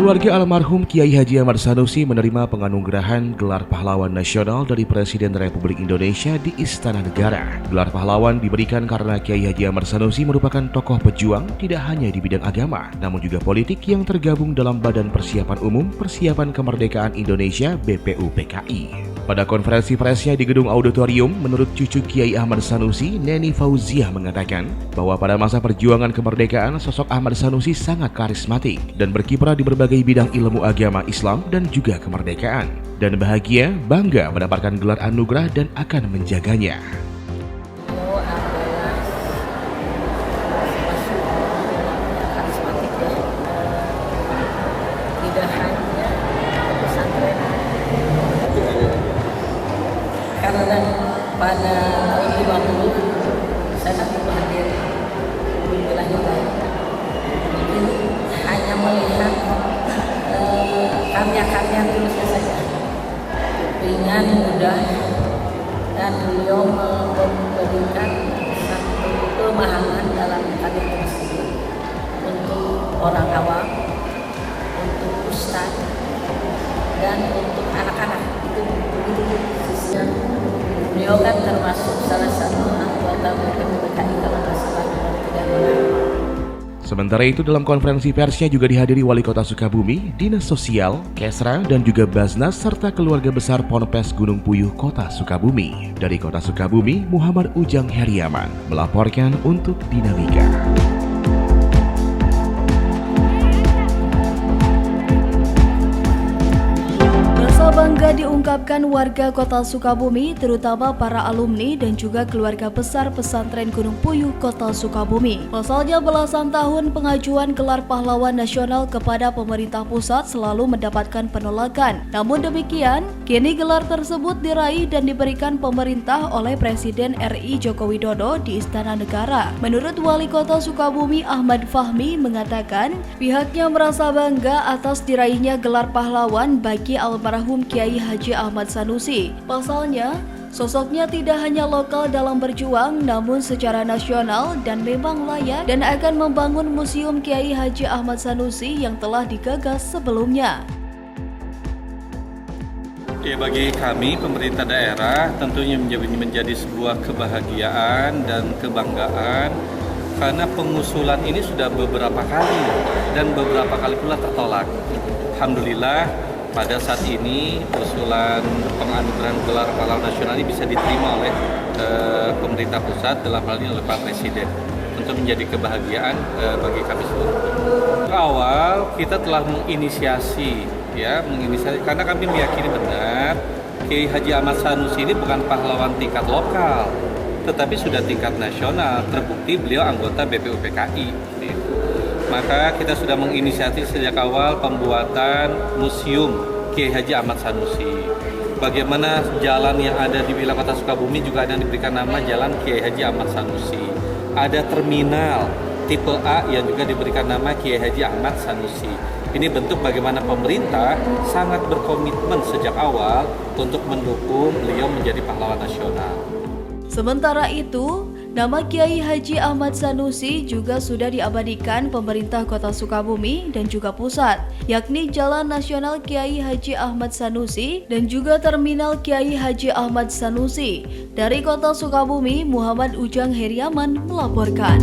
Keluarga almarhum Kiai Haji Ahmad Sanusi menerima penganugerahan Gelar Pahlawan Nasional dari Presiden Republik Indonesia di Istana Negara. Gelar pahlawan diberikan karena Kiai Haji Ahmad Sanusi merupakan tokoh pejuang tidak hanya di bidang agama, namun juga politik yang tergabung dalam Badan Persiapan Umum Persiapan Kemerdekaan Indonesia (BPUPKI). Pada konferensi persnya di Gedung Auditorium, menurut cucu Kiai Ahmad Sanusi, Neni Fauziah mengatakan bahwa pada masa perjuangan kemerdekaan, sosok Ahmad Sanusi sangat karismatik dan berkiprah di berbagai bidang ilmu agama Islam dan juga kemerdekaan. Dan bahagia, bangga mendapatkan gelar anugerah dan akan menjaganya. Karena pada tahun 50 saya nanti hadir di wilayah mungkin hanya melihat karya-karya tulisnya saja ringan, mudah, dan beliau memberikan satu pemahaman dalam karya tersebut untuk orang awam, untuk ustadz, dan untuk anak-anak. Itu beliau kan termasuk salah satu anggota BPUPKI kalau nggak salah nomor 3. Sementara itu dalam konferensi persnya juga dihadiri Wali Kota Sukabumi, Dinas Sosial, Kesra, dan juga Basnas serta keluarga besar Ponpes Gunung Puyuh Kota Sukabumi. Dari Kota Sukabumi, Muhammad Ujang Heriaman melaporkan untuk Dinamika. Bangga diungkapkan warga Kota Sukabumi, terutama para alumni dan juga keluarga besar pesantren Gunung Puyuh Kota Sukabumi. Pasalnya belasan tahun pengajuan gelar pahlawan nasional kepada pemerintah pusat selalu mendapatkan penolakan. Namun demikian, kini gelar tersebut diraih dan diberikan pemerintah oleh Presiden RI Joko Widodo di Istana Negara. Menurut Wali Kota Sukabumi Ahmad Fahmi mengatakan, pihaknya merasa bangga atas diraihnya gelar pahlawan bagi almarhum Kiai Haji Ahmad Sanusi. Pasalnya, sosoknya tidak hanya lokal dalam berjuang, namun secara nasional dan memang layak dan akan membangun Museum Kiai Haji Ahmad Sanusi yang telah digagas sebelumnya. Ya, bagi kami pemerintah daerah tentunya menjadi sebuah kebahagiaan dan kebanggaan karena pengusulan ini sudah beberapa kali dan beberapa kali pula tertolak. Alhamdulillah pada saat ini usulan penganugerahan gelar pahlawan nasional ini bisa diterima oleh pemerintah pusat, dalam hal ini oleh Pak Presiden. Tentu menjadi kebahagiaan bagi kami semua. Awal kita telah menginisiasi karena kami meyakini benar Kiai Haji Ahmad Sanusi ini bukan pahlawan tingkat lokal, tetapi sudah tingkat nasional. Terbukti beliau anggota BPUPKI. Maka kita sudah menginisiasi sejak awal pembuatan Museum Kiai Haji Ahmad Sanusi. Bagaimana jalan yang ada di wilayah Kota Sukabumi juga ada yang diberikan nama Jalan Kiai Haji Ahmad Sanusi. Ada terminal tipe A yang juga diberikan nama Kiai Haji Ahmad Sanusi. Ini bentuk bagaimana pemerintah sangat berkomitmen sejak awal untuk mendukung beliau menjadi pahlawan nasional. Sementara itu, nama Kiai Haji Ahmad Sanusi juga sudah diabadikan pemerintah Kota Sukabumi dan juga pusat, yakni Jalan Nasional Kiai Haji Ahmad Sanusi dan juga Terminal Kiai Haji Ahmad Sanusi. Dari Kota Sukabumi, Muhammad Ujang Heriaman melaporkan.